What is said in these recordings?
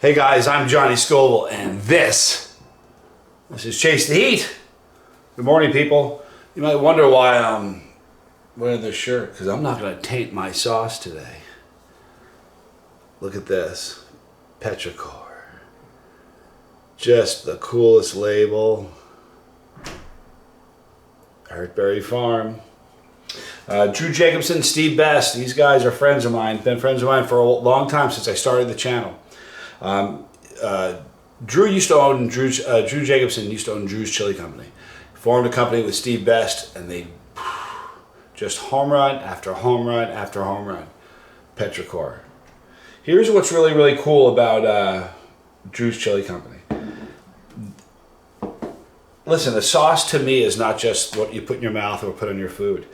Hey guys, I'm Johnny Scoville, and this is Chase the Heat. Good morning, people. You might wonder why I'm wearing this shirt, because I'm not going to taint my sauce today. Look at this, Petrichor. Just the coolest label. Earthberry Farm. Drew Jacobson, Steve Best, these guys are friends of mine. Been friends of mine for a long time, since I started the channel. Drew Jacobson used to own Drew's Chili Company. Formed a company with Steve Best, and they just home run after home run after home run. Petrichor. Here's what's really, really cool about Drew's Chili Company. Listen, the sauce to me is not just what you put in your mouth or put on your food.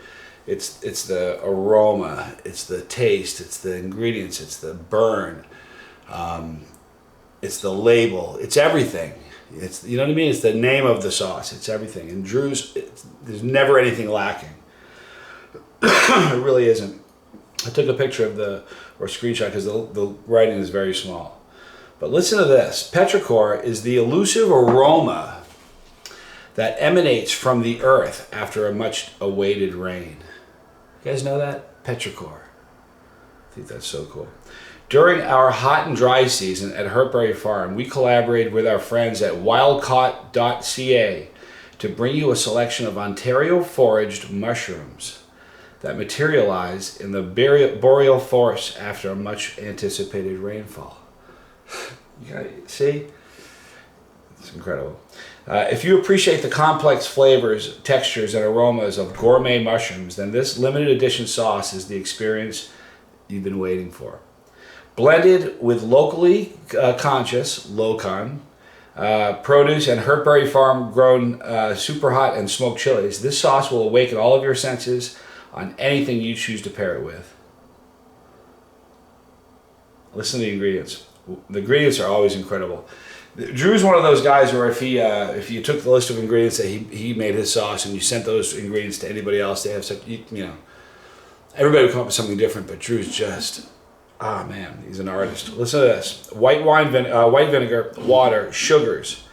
It's the aroma, it's the taste, it's the ingredients, it's the burn. It's the label. It's everything. It's, you know what I mean? It's the name of the sauce. It's everything. And Drew's, there's never anything lacking. It really isn't. I took a picture of or screenshot, because the writing is very small. But listen to this. Petrichor is the elusive aroma that emanates from the earth after a much awaited rain. You guys know that? Petrichor. I think that's so cool. During our hot and dry season at Earthberry Farm, we collaborated with our friends at wildcaught.ca to bring you a selection of Ontario foraged mushrooms that materialize in the boreal forest after a much anticipated rainfall. You gotta see? It's incredible. If you appreciate the complex flavors, textures, and aromas of gourmet mushrooms, then this limited edition sauce is the experience you've been waiting for. Blended with locally conscious, low-con, produce and Earthberry Farm grown super hot and smoked chilies, this sauce will awaken all of your senses on anything you choose to pair it with. Listen to the ingredients. The ingredients are always incredible. Drew's one of those guys where if you took the list of ingredients that he made his sauce and you sent those ingredients to anybody else, they have such, everybody would come up with something different, but Drew's just... ah, man, he's an artist. Listen to this. White vinegar, water, sugars,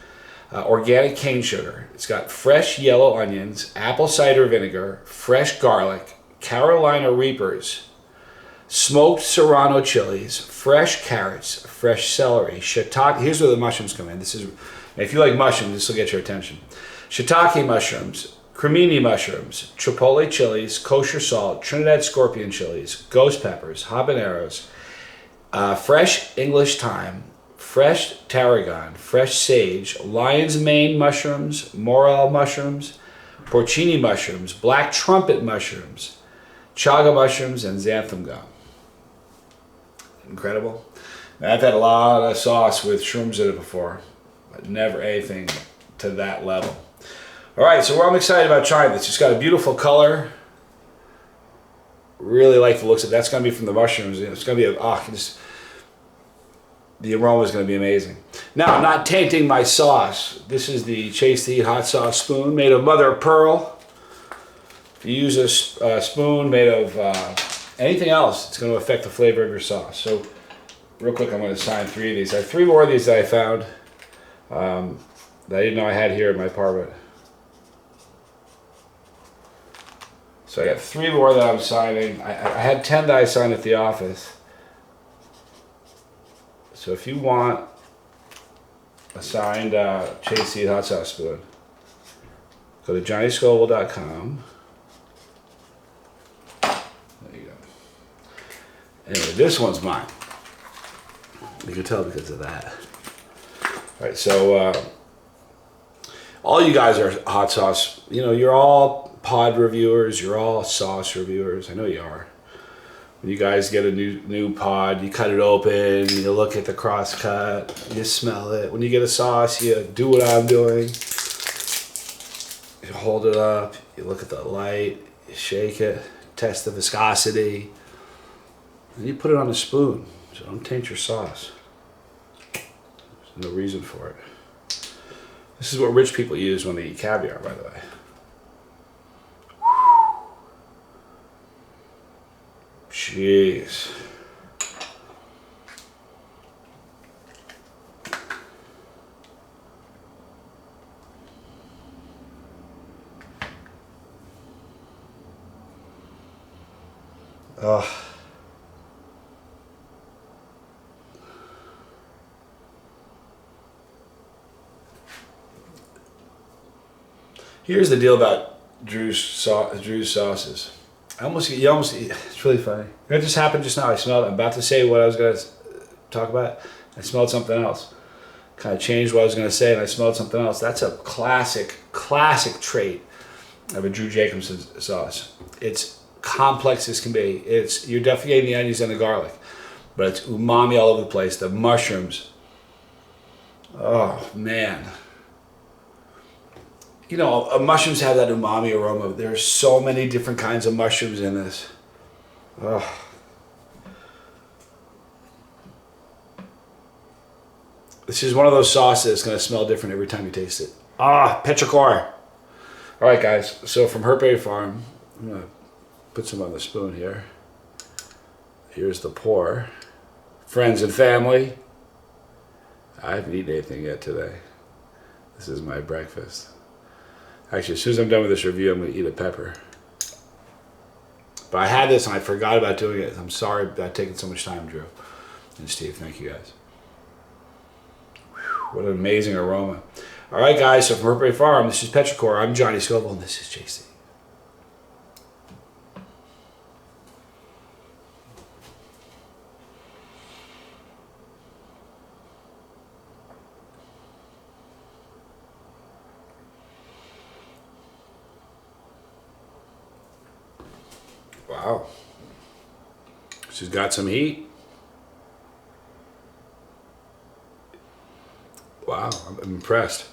organic cane sugar. It's got fresh yellow onions, apple cider vinegar, fresh garlic, Carolina Reapers, smoked serrano chilies, fresh carrots, fresh celery, shiitake. Here's where the mushrooms come in. If you like mushrooms, this will get your attention. Shiitake mushrooms, cremini mushrooms, chipotle chilies, kosher salt, Trinidad scorpion chilies, ghost peppers, habaneros, fresh English thyme, fresh tarragon, fresh sage, lion's mane mushrooms, morel mushrooms, porcini mushrooms, black trumpet mushrooms, chaga mushrooms, and xanthan gum. Incredible. Now, I've had a lot of sauce with shrooms in it before, but never anything to that level. All right, so I'm excited about trying this. It's got a beautiful color. Really like the looks of it. That's going to be from the mushrooms. It's going to be the aroma is going to be amazing. Now, I'm not tainting my sauce. This is the Chase the Heat hot sauce spoon made of mother of pearl. If you use a spoon made of anything else, it's going to affect the flavor of your sauce. So, real quick, I'm going to sign 3 of these. I have 3 more of these that I found that I didn't know I had here in my apartment. So I got 3 more that I'm signing. I had 10 that I signed at the office. So if you want a signed Chase the Heat hot sauce spoon, go to johnnyscoville.com. There you go. Anyway, this one's mine. You can tell because of that. All right, so all you guys are hot sauce. You're all pod reviewers, you're all sauce reviewers. I know you are. When you guys get a new pod, you cut it open, you look at the cross cut, you smell it. When you get a sauce, you do what I'm doing. You hold it up, you look at the light, you shake it, test the viscosity, and you put it on a spoon. So don't taint your sauce. There's no reason for it. This is what rich people use when they eat caviar, by the way. Jeez. Oh. Here's the deal about Drew's sauces. It's really funny. It just happened just now. I smelled it. I'm about to say what I was going to talk about. I smelled something else. Kind of changed what I was going to say, and I smelled something else. That's a classic trait of a Drew Jacobson sauce. It's complex as can be. You're definitely getting the onions and the garlic, but it's umami all over the place. The mushrooms. Oh, man. You know, mushrooms have that umami aroma. There's so many different kinds of mushrooms in this. Oh. This is one of those sauces that's going to smell different every time you taste it. Ah, Petrichor. All right, guys. So from Herpay Farm, I'm going to put some on the spoon here. Here's the pour. Friends and family. I haven't eaten anything yet today. This is my breakfast. Actually, as soon as I'm done with this review, I'm going to eat a pepper. But I had this and I forgot about doing it. I'm sorry about taking so much time, Drew and Steve. Thank you, guys. Whew, what an amazing aroma. All right, guys. So from Herpay Farm, this is Petrichor. I'm Johnny Scoble, and this is JC. Wow. She's got some heat. Wow, I'm impressed.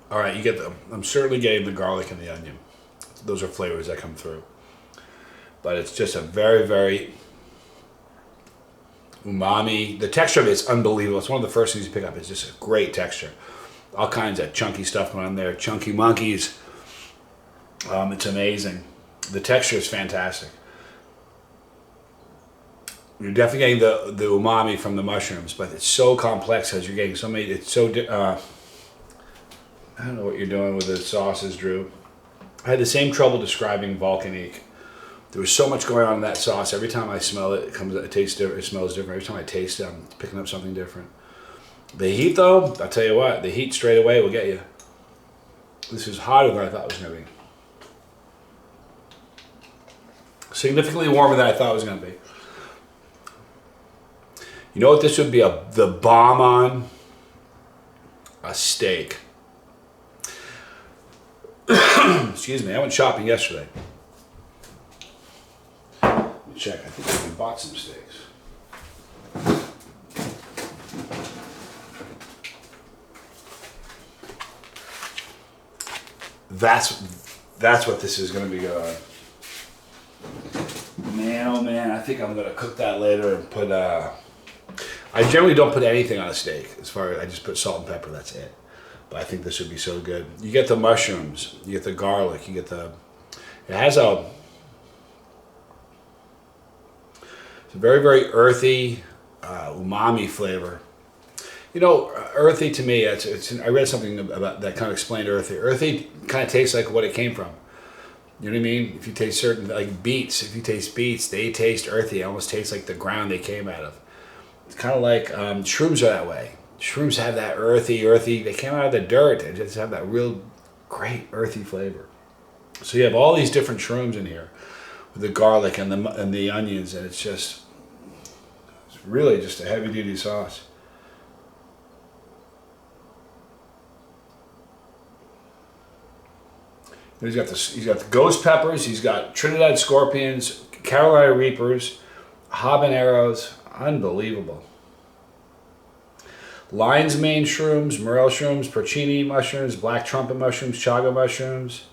All right, you get I'm certainly getting the garlic and the onion. Those are flavors that come through. But it's just a very, very umami. The texture of it is unbelievable. It's one of the first things you pick up. It's just a great texture. All kinds of chunky stuff going on there. Chunky monkeys. It's amazing. The texture is fantastic. You're definitely getting the umami from the mushrooms, but it's so complex because you're getting so many. It's so. I don't know what you're doing with the sauces, Drew. I had the same trouble describing Volcanique. There was so much going on in that sauce. Every time I smell it, it tastes different. It smells different. Every time I taste it, I'm picking up something different. The heat, though, I'll tell you what, the heat straight away will get you. This is hotter than I thought it was going to be. Significantly warmer than I thought it was going to be. You know what this would be the bomb on? A steak. Excuse me, I went shopping yesterday. Let me check, I think we bought some steaks. That's what this is going to be going. Man, oh man, I think I'm going to cook that later and put, I generally don't put anything on a steak. As far as I just put salt and pepper, that's it. But I think this would be so good. You get the mushrooms, you get the garlic, you get the, it has it's a very, very earthy, umami flavor. You know, earthy to me, I read something about that kind of explained earthy. Earthy kind of tastes like what it came from. You know what I mean? If you taste certain, like beets, if you taste beets, they taste earthy. It almost tastes like the ground they came out of. It's kind of like shrooms are that way. Shrooms have that earthy, they came out of the dirt. They just have that real great earthy flavor. So you have all these different shrooms in here with the garlic and the onions, and it's really just a heavy duty sauce. He's got the ghost peppers, he's got Trinidad scorpions, Carolina reapers, habaneros, unbelievable. Lion's mane shrooms, morel shrooms, porcini mushrooms, black trumpet mushrooms, chaga mushrooms,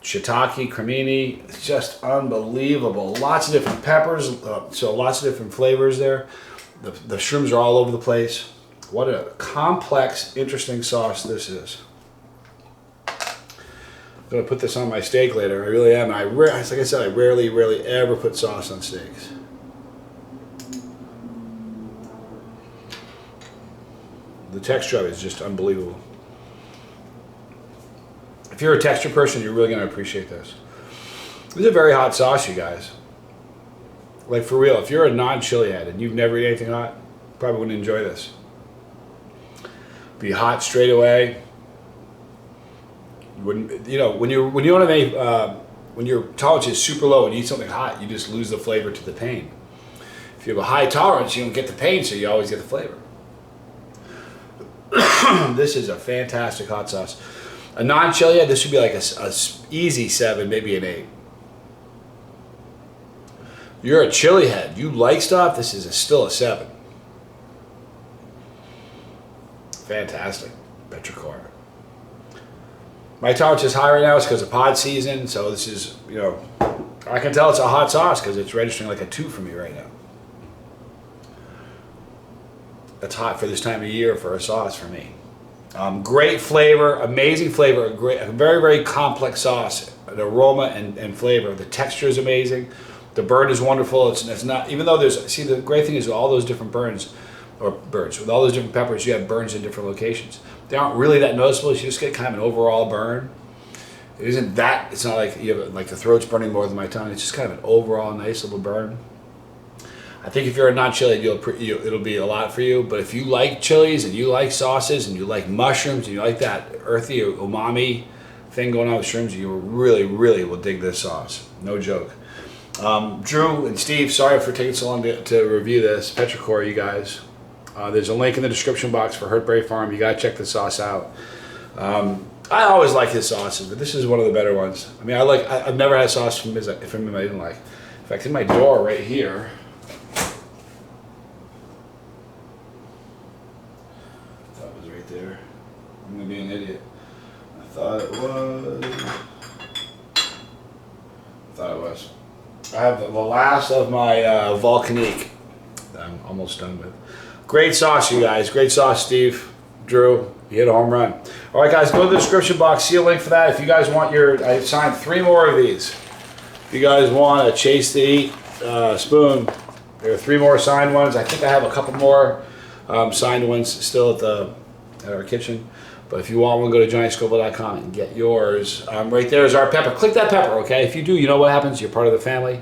shiitake, cremini. It's just unbelievable. Lots of different peppers, so lots of different flavors there. The shrooms are all over the place. What a complex, interesting sauce this is. I'm gonna put this on my steak later. I really am. Like I said, I rarely ever put sauce on steaks. The texture of it is just unbelievable. If you're a texture person, you're really gonna appreciate this. This is a very hot sauce, you guys. Like for real, if you're a non-chili head and you've never eaten anything hot, probably wouldn't enjoy this. Be hot straight away. You wouldn't, you know, when you want to make when your tolerance is super low and you eat something hot, you just lose the flavor to the pain. If you have a high tolerance, you don't get the pain, so you always get the flavor. This is a fantastic hot sauce. A non-chili head, this would be like a easy 7, maybe an 8. You're a chili head. You like stuff. This is still a 7. Fantastic. Petrichor. My tolerance is high right now. It's because of pod season. So this is, you know, I can tell it's a hot sauce because it's registering like a 2 for me right now. That's hot for this time of year for a sauce for me. Great flavor, amazing flavor, a very, very complex sauce. An aroma and flavor. The texture is amazing. The burn is wonderful. It's not, even though there's, see, the great thing is with all those different burns, with all those different peppers, you have burns in different locations. They aren't really that noticeable. You just get kind of an overall burn. It isn't that, it's not like you have, like the throat's burning more than my tongue. It's just kind of an overall nice little burn. I think if you're a non-chili, it'll be a lot for you. But if you like chilies and you like sauces and you like mushrooms and you like that earthy or umami thing going on with shrooms, you really, really will dig this sauce. No joke. Drew and Steve, sorry for taking so long to review this. Petrichor, you guys. There's a link in the description box for Hurtberry Farm. You gotta check the sauce out. I always like his sauces, but this is one of the better ones. I mean, I've never had sauce from him I didn't like. In fact, in my drawer right here, that was right there. I'm gonna be an idiot. I thought it was. I have the last of my Volcanique that I'm almost done with. Great sauce, you guys. Great sauce, Steve. Drew, you hit a home run. All right, guys, go to the description box. See a link for that. If you guys want I signed 3 more of these. If you guys want a Chase to Eat spoon, there are 3 more signed ones. I think I have a couple more signed ones still at our kitchen. But if you want one, go to johnnyscoville.com and get yours. Right there is our pepper. Click that pepper, okay? If you do, you know what happens. You're part of the family.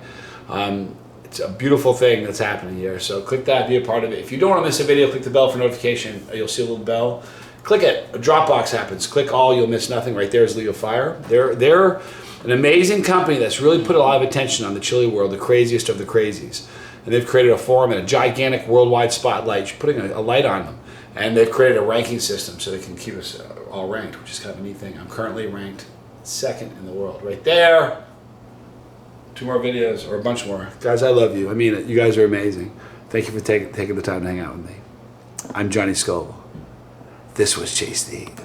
It's a beautiful thing that's happening here. So click that, be a part of it. If you don't want to miss a video, click the bell for notification. You'll see a little bell. Click it. A drop box happens. Click all. You'll miss nothing. Right there is Legal Fire. They're an amazing company that's really put a lot of attention on the chili world, the craziest of the crazies. And they've created a forum and a gigantic worldwide spotlight, putting a light on them. And they've created a ranking system so they can keep us all ranked, which is kind of a neat thing. I'm currently ranked 2nd in the world. Right there. 2 more videos, or a bunch more. Guys, I love you. I mean it. You guys are amazing. Thank you for taking the time to hang out with me. I'm Johnny Scoville. This was Chase to Eat.